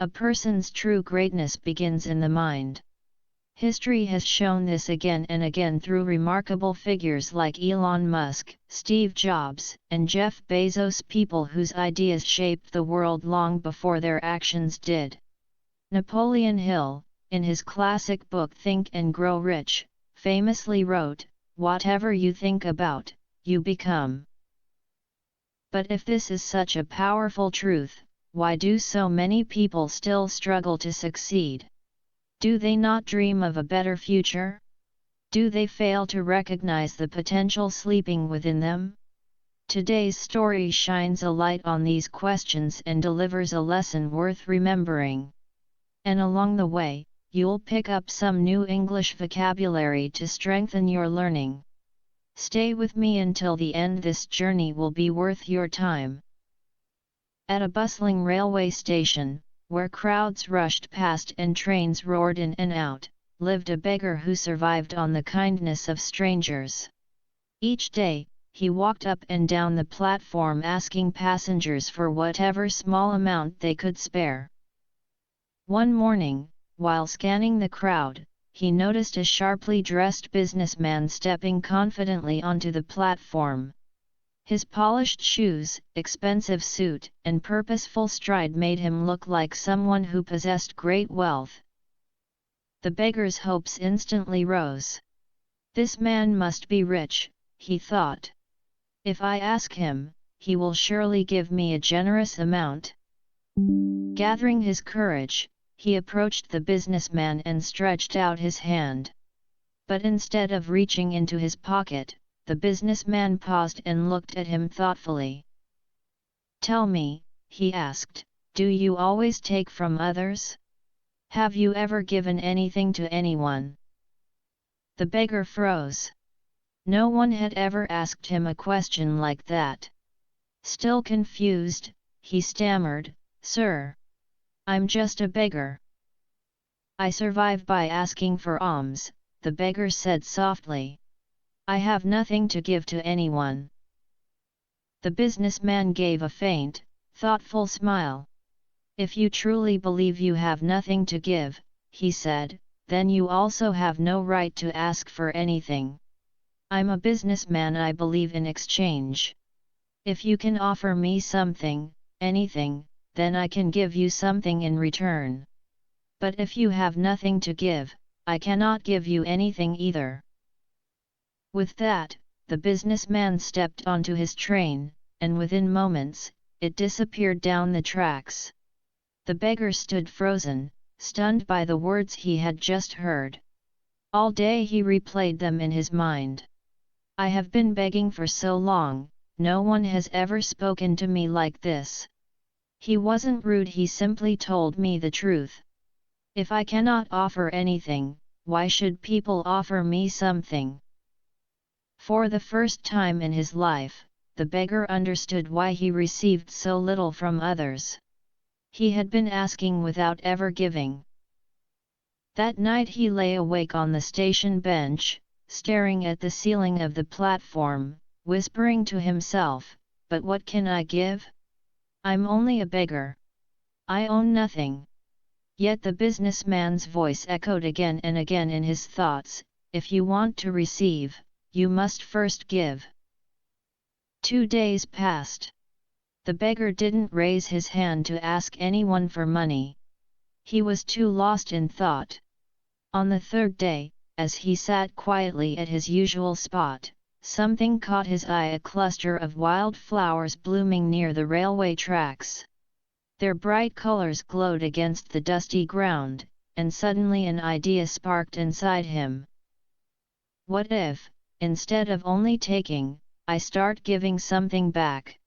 A person's true greatness begins in the mind. History has shown this again and again through remarkable figures like Elon Musk, Steve Jobs, and Jeff Bezos, people whose ideas shaped the world long before their actions did. Napoleon Hill, in his classic book Think and Grow Rich, famously wrote, "Whatever you think about, you become." But if this is such a powerful truth, why do so many people still struggle to succeed? Do they not dream of a better future? Do they fail to recognize the potential sleeping within them? Today's story shines a light on these questions and delivers a lesson worth remembering. And along the way, you'll pick up some new English vocabulary to strengthen your learning. Stay with me until the end. This journey will be worth your time. At a bustling railway station, where crowds rushed past and trains roared in and out, lived a beggar who survived on the kindness of strangers. Each day, he walked up and down the platform asking passengers for whatever small amount they could spare. One morning, while scanning the crowd, he noticed a sharply dressed businessman stepping confidently onto the platform. His polished shoes, expensive suit, and purposeful stride made him look like someone who possessed great wealth. The beggar's hopes instantly rose. This man must be rich, he thought. If I ask him, he will surely give me a generous amount. Gathering his courage, he approached the businessman and stretched out his hand. But instead of reaching into his pocket, the businessman paused and looked at him thoughtfully. "Tell me," he asked, "do you always take from others? Have you ever given anything to anyone?" The beggar froze. No one had ever asked him a question like that. Still confused, he stammered, "Sir, I'm just a beggar. I survive by asking for alms," the beggar said softly. "I have nothing to give to anyone." The businessman gave a faint, thoughtful smile. "If you truly believe you have nothing to give," he said, "then you also have no right to ask for anything. I'm a businessman. I believe in exchange. If you can offer me something, anything, then I can give you something in return. But if you have nothing to give, I cannot give you anything either." With that, the businessman stepped onto his train, and within moments, it disappeared down the tracks. The beggar stood frozen, stunned by the words he had just heard. All day he replayed them in his mind. "I have been begging for so long, no one has ever spoken to me like this. He wasn't rude, he simply told me the truth. If I cannot offer anything, why should people offer me something?" For the first time in his life, the beggar understood why he received so little from others. He had been asking without ever giving. That night he lay awake on the station bench, staring at the ceiling of the platform, whispering to himself, "But what can I give? I'm only a beggar. I own nothing." Yet the businessman's voice echoed again and again in his thoughts, "If you want to receive, you must first give." 2 days passed. The beggar didn't raise his hand to ask anyone for money. He was too lost in thought. On the 3rd day, as he sat quietly at his usual spot, something caught his eye: a cluster of wild flowers blooming near the railway tracks. Their bright colors glowed against the dusty ground, and suddenly an idea sparked inside him. What if, instead of only taking, I start giving something back?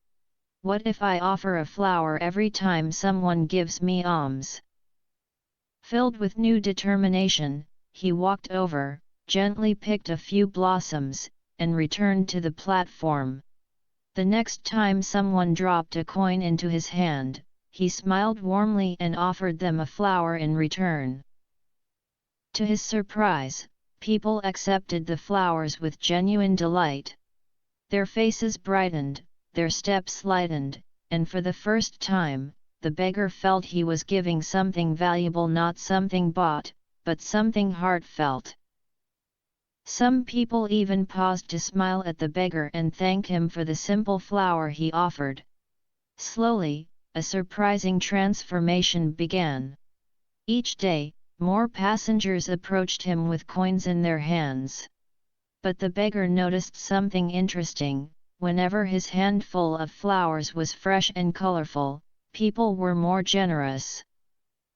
What if I offer a flower every time someone gives me alms? Filled with new determination, he walked over, gently picked a few blossoms, and returned to the platform. The next time someone dropped a coin into his hand, he smiled warmly and offered them a flower in return. To his surprise, people accepted the flowers with genuine delight. Their faces brightened, their steps lightened, and for the first time, the beggar felt he was giving something valuable, not something bought, but something heartfelt. Some people even paused to smile at the beggar and thank him for the simple flower he offered. Slowly, a surprising transformation began. Each day, more passengers approached him with coins in their hands. But the beggar noticed something interesting: whenever his handful of flowers was fresh and colorful, people were more generous.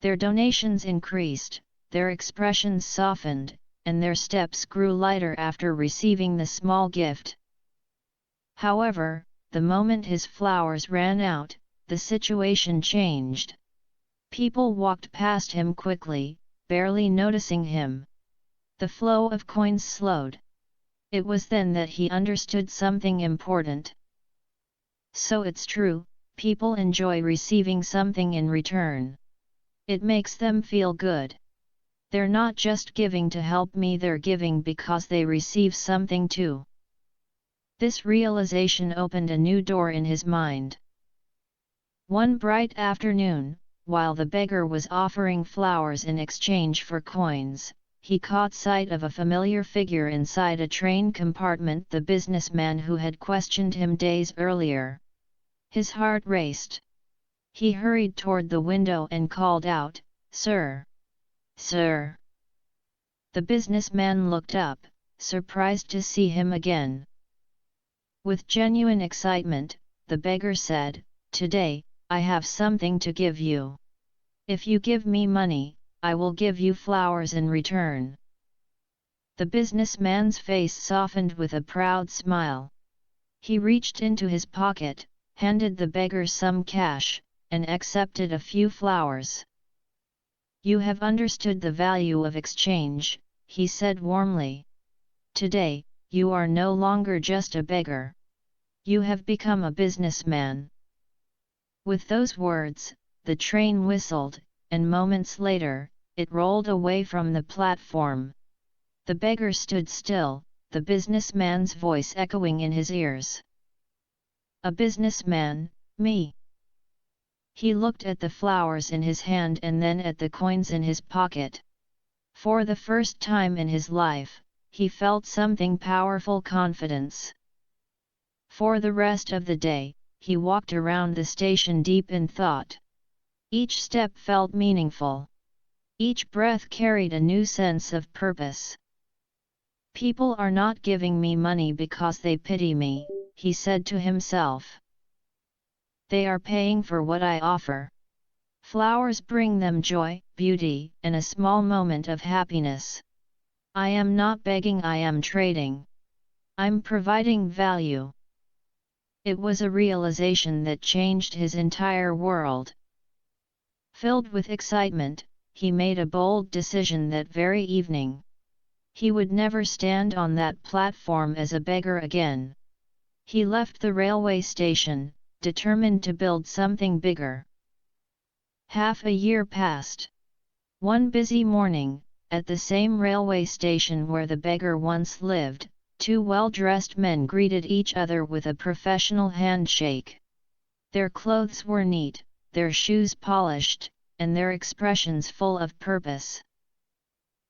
Their donations increased, their expressions softened, and their steps grew lighter after receiving the small gift. However, the moment his flowers ran out, the situation changed. People walked past him quickly, barely noticing him. The flow of coins slowed. It was then that he understood something important. So it's true, people enjoy receiving something in return. It makes them feel good. They're not just giving to help me, they're giving because they receive something too. This realization opened a new door in his mind. One bright afternoon, while the beggar was offering flowers in exchange for coins, he caught sight of a familiar figure inside a train compartment, the businessman who had questioned him days earlier. His heart raced. He hurried toward the window and called out, "Sir! Sir!" The businessman looked up, surprised to see him again. With genuine excitement, the beggar said, "Today, I have something to give you. If you give me money, I will give you flowers in return." The businessman's face softened with a proud smile. He reached into his pocket, handed the beggar some cash, and accepted a few flowers. "You have understood the value of exchange," he said warmly. "Today, you are no longer just a beggar. You have become a businessman." With those words, the train whistled, and moments later, it rolled away from the platform. The beggar stood still, the businessman's voice echoing in his ears. "A businessman, me?" He looked at the flowers in his hand and then at the coins in his pocket. For the first time in his life, he felt something powerful: confidence. For the rest of the day, he walked around the station deep in thought. Each step felt meaningful. Each breath carried a new sense of purpose. "People are not giving me money because they pity me," he said to himself. "They are paying for what I offer. Flowers bring them joy, beauty, and a small moment of happiness. I am not begging, I am trading. I'm providing value." It was a realization that changed his entire world. Filled with excitement, he made a bold decision that very evening. He would never stand on that platform as a beggar again. He left the railway station, determined to build something bigger. Half a year passed. One busy morning, at the same railway station where the beggar once lived, two well-dressed men greeted each other with a professional handshake. Their clothes were neat, their shoes polished, and their expressions full of purpose.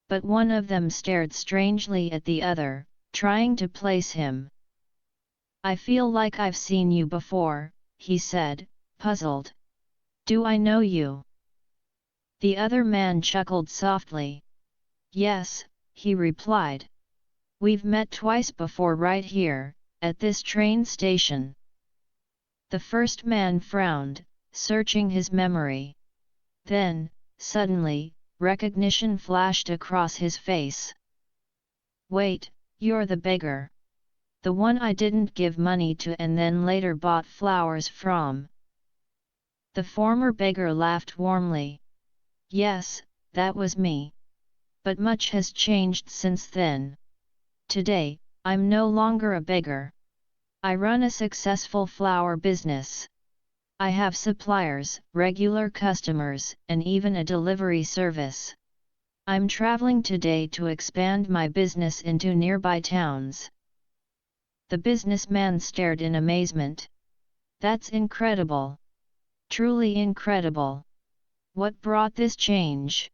But one of them stared strangely at the other, trying to place him. "I feel like I've seen you before," he said, puzzled. "Do I know you?" The other man chuckled softly. "Yes," he replied. "We've met twice before right here, at this train station." The first man frowned, searching his memory. Then, suddenly, recognition flashed across his face. "Wait, you're the beggar. The one I didn't give money to and then later bought flowers from." The former beggar laughed warmly. "Yes, that was me. But much has changed since then. Today, I'm no longer a beggar. I run a successful flower business. I have suppliers, regular customers, and even a delivery service. I'm traveling today to expand my business into nearby towns." The businessman stared in amazement. "That's incredible. Truly incredible. What brought this change?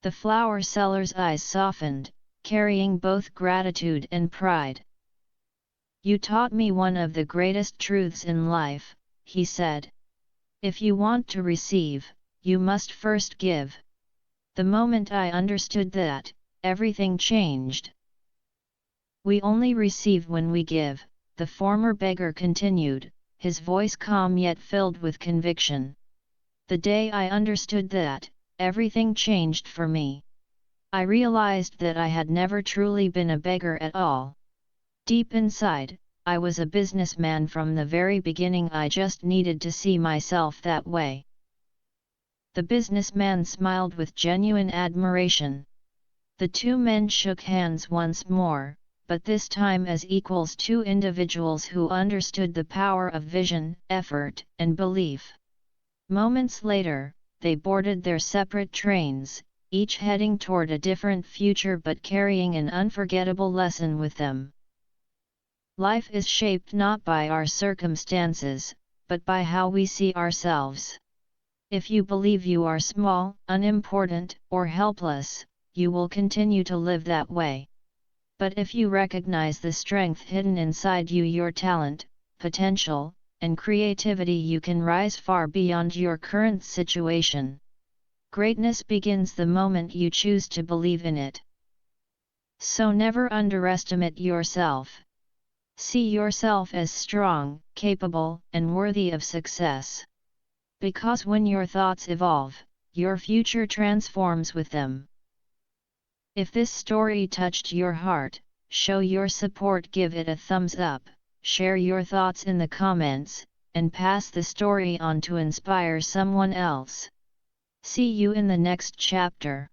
The flower seller's eyes softened, carrying both gratitude and pride. You taught me one of the greatest truths in life, he said. If you want to receive, you must first give. The moment I understood that, everything changed. We only receive when we give, the former beggar continued, his voice calm yet filled with conviction. The day I understood that, everything changed for me. I realized that I had never truly been a beggar at all. Deep inside, I was a businessman from the very beginning. I just needed to see myself that way. The businessman smiled with genuine admiration. The two men shook hands once more, but this time as equals, two individuals who understood the power of vision, effort, and belief. Moments later, they boarded their separate trains, each heading toward a different future but carrying an unforgettable lesson with them. Life is shaped not by our circumstances, but by how we see ourselves. If you believe you are small, unimportant, or helpless, you will continue to live that way. But if you recognize the strength hidden inside you, your talent, potential, and creativity, you can rise far beyond your current situation. Greatness begins the moment you choose to believe in it. So never underestimate yourself. See yourself as strong, capable, and worthy of success. Because when your thoughts evolve, your future transforms with them. If this story touched your heart, show your support, give it a thumbs up, share your thoughts in the comments, and pass the story on to inspire someone else. See you in the next chapter.